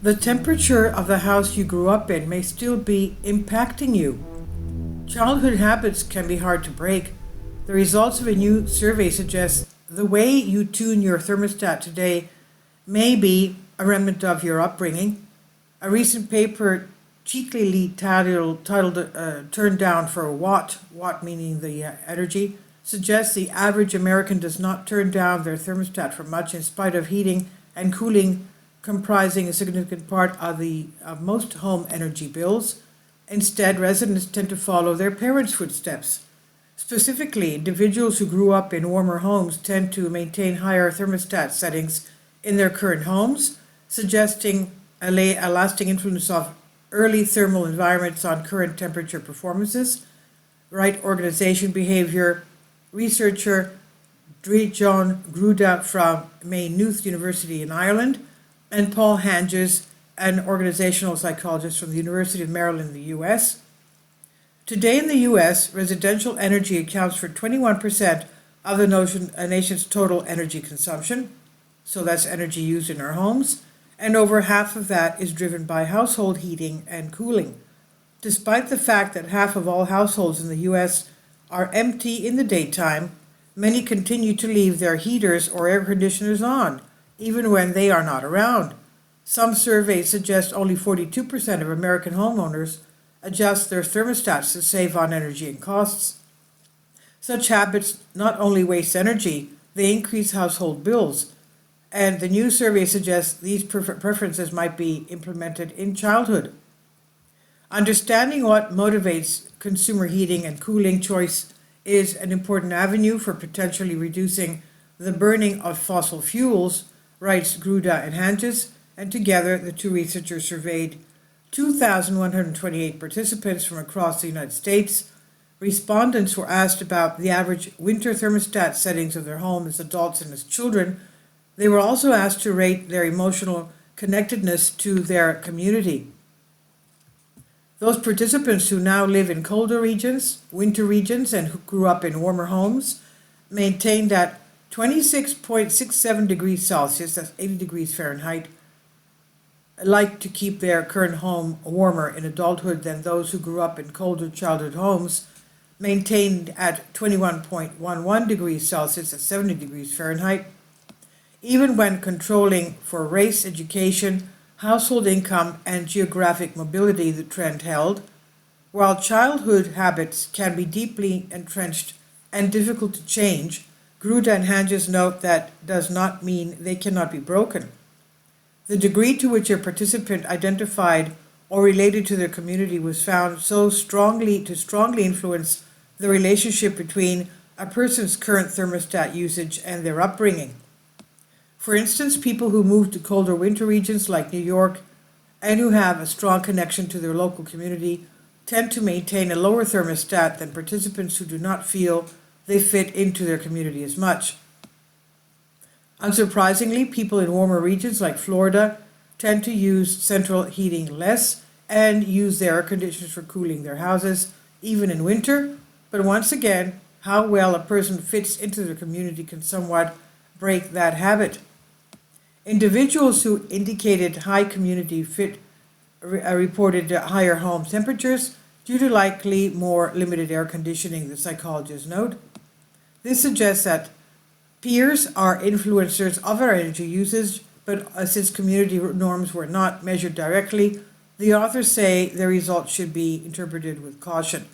The temperature of the house you grew up in may still be impacting you. Childhood habits can be hard to break. The results of a new survey suggest the way you tune your thermostat today may be a remnant of your upbringing. A recent paper cheekily titled Turned Down for a Watt meaning the energy, suggests the average American does not turn down their thermostat for much in spite of heating and cooling comprising a significant part of most home energy bills. Instead, residents tend to follow their parents' footsteps. Specifically, individuals who grew up in warmer homes tend to maintain higher thermostat settings in their current homes, suggesting a lasting influence of early thermal environments on current temperature performances. Right organization behavior researcher John Gruda from Maynooth University in Ireland, and Paul Hanges, an organizational psychologist from the University of Maryland in the US. Today in the US, residential energy accounts for 21% of the nation's total energy consumption, so that's energy used in our homes, and over half of that is driven by household heating and cooling. Despite the fact that half of all households in the US are empty in the daytime, many continue to leave their heaters or air conditioners on, even when they are not around. Some surveys suggest only 42% of American homeowners adjust their thermostats to save on energy and costs. Such habits not only waste energy, they increase household bills. And the new survey suggests these preferences might be implemented in childhood. Understanding what motivates consumer heating and cooling choice is an important avenue for potentially reducing the burning of fossil fuels, writes Gruda and Hanges, and together the two researchers surveyed 2,128 participants from across the United States. Respondents were asked about the average winter thermostat settings of their home as adults and as children. They were also asked to rate their emotional connectedness to their community. Those participants who now live in colder regions, winter regions, and who grew up in warmer homes maintained that 26.67 degrees Celsius, that's 80 degrees Fahrenheit, like to keep their current home warmer in adulthood than those who grew up in colder childhood homes, maintained at 21.11 degrees Celsius, at 70 degrees Fahrenheit. Even when controlling for race, education, household income, and geographic mobility, the trend held. While childhood habits can be deeply entrenched and difficult to change, Gruda and Hanges note that does not mean they cannot be broken. The degree to which a participant identified or related to their community was found so strongly influence the relationship between a person's current thermostat usage and their upbringing. For instance, people who move to colder winter regions like New York and who have a strong connection to their local community tend to maintain a lower thermostat than participants who do not feel they fit into their community as much. Unsurprisingly, people in warmer regions like Florida tend to use central heating less and use their air conditioners for cooling their houses, even in winter. But once again, how well a person fits into their community can somewhat break that habit. Individuals who indicated high community fit reported higher home temperatures due to likely more limited air conditioning, the psychologists note. This suggests that peers are influencers of our energy usage, but since community norms were not measured directly, the authors say their results should be interpreted with caution.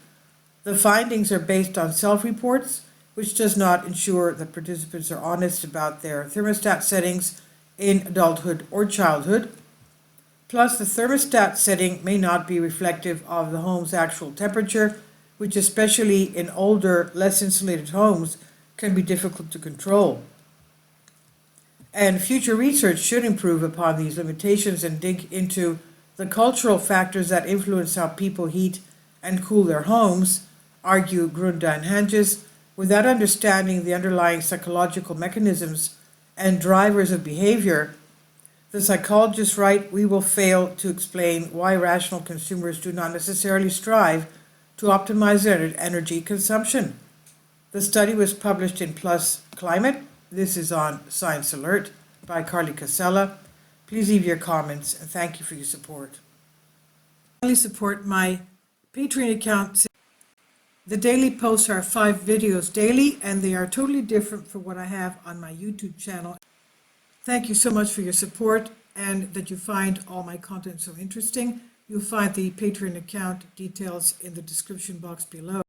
The findings are based on self-reports, which does not ensure that participants are honest about their thermostat settings in adulthood or childhood. Plus, the thermostat setting may not be reflective of the home's actual temperature, which especially in older, less insulated homes can be difficult to control. And future research should improve upon these limitations and dig into the cultural factors that influence how people heat and cool their homes, argue Grunda and Hanges. Without understanding the underlying psychological mechanisms and drivers of behavior, the psychologists write, we will fail to explain why rational consumers do not necessarily strive to optimize their energy consumption. The study was published in PLOS Climate. This is on Science Alert by Carly Casella. Please leave your comments, and thank you for your support. Finally, support my Patreon account. The daily posts are 5 videos daily, and they are totally different from what I have on my YouTube channel. Thank you so much for your support and that you find all my content so interesting. You'll find the Patreon account details in the description box below.